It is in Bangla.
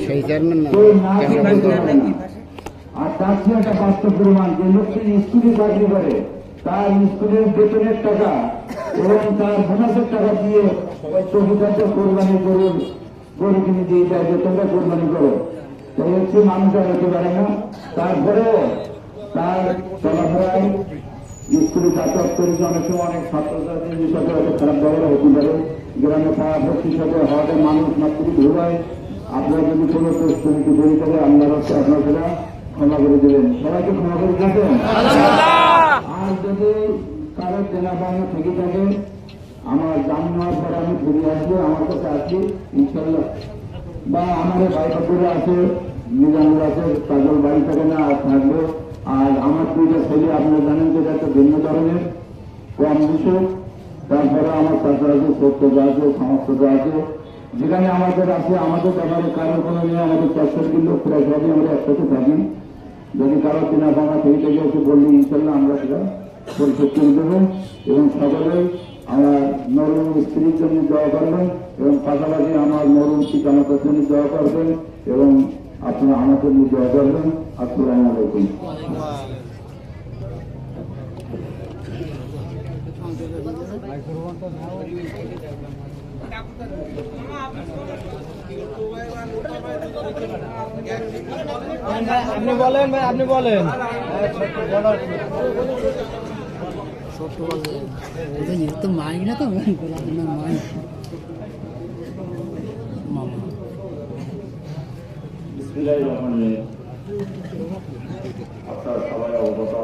সেই চেয়ারম্যান না কেউ না খেতে পারবে না। আর তার যে একটা বাস্তব প্রমাণ যে লোকটি স্কুলে চাকরি করে তার স্কুলের বেতনের টাকা এবং তার বোনাসের টাকা দিয়ে চৌকিদারদের কোরবানি গরু কিনে দিয়ে দেয় যে তোমরা কোরবানি করো। তাই হচ্ছে মানুষ আর হতে পারে না। তারপরেও তার চলাফেরায় স্কুলে যাতায়াত করেছে, অনেক সময় অনেক ছাত্রছাত্রীদের সাথে হয়তো খারাপ ব্যবহার হতে পারে। গ্রামে পাড়া ভর্তির সাথে হওয়াতে মানুষ মাত্রই ঘুরায়। আপনারা যদি কোনো প্রশ্ন দেরি করে আল্লাহর হচ্ছে আপনারা ক্ষমা করে দেবেন। সবাইকে ক্ষমা করে দিয়েছেন। আর যদি কারো দেনা পাওনা থেকে থাকে আমার জান নেওয়ার পরে আমি ফিরে আসবো, আমার কাছে আছি ইনশাল্লাহ। বা আমার ভাই ঠাকুরা আছে, নিজামুর আছে, তাদের বাড়ি থাকে না আর থাকবো। আর আমার দুইটা ছেলে আপনারা জানেন যে একটা ভিন্ন ধরনের কম বিষয়। তারপরে আমার চাচা আছে, সত্যতা আছে, সমস্ততা আছে। যেখানে আমাদের আছে আমাদের ব্যাপারে কারোর কোনো নিয়ে আমাদের 64 লোক প্রায় সবই আমরা একসাথে থাকি। যদি কারো কেনা ভাঙা থেকে থেকে এসে বললি ইনশাল্লাহ আমরা সেটা পরিশোধ করে দেবো। এবং সকলে আমার মরুম স্ত্রীর জন্য দোয়া করবেন এবং পাশাপাশি আমার মরুম পিতামাতার জন্য দোয়া করবেন এবং আপনারা আমার জন্য দোয়া করবেন। আসসালামু আলাইকুম। আপনি বলেন ভাই, আপনি বলেন। তো মাই না তো মাই মামা আপনারা সবাই অবগত।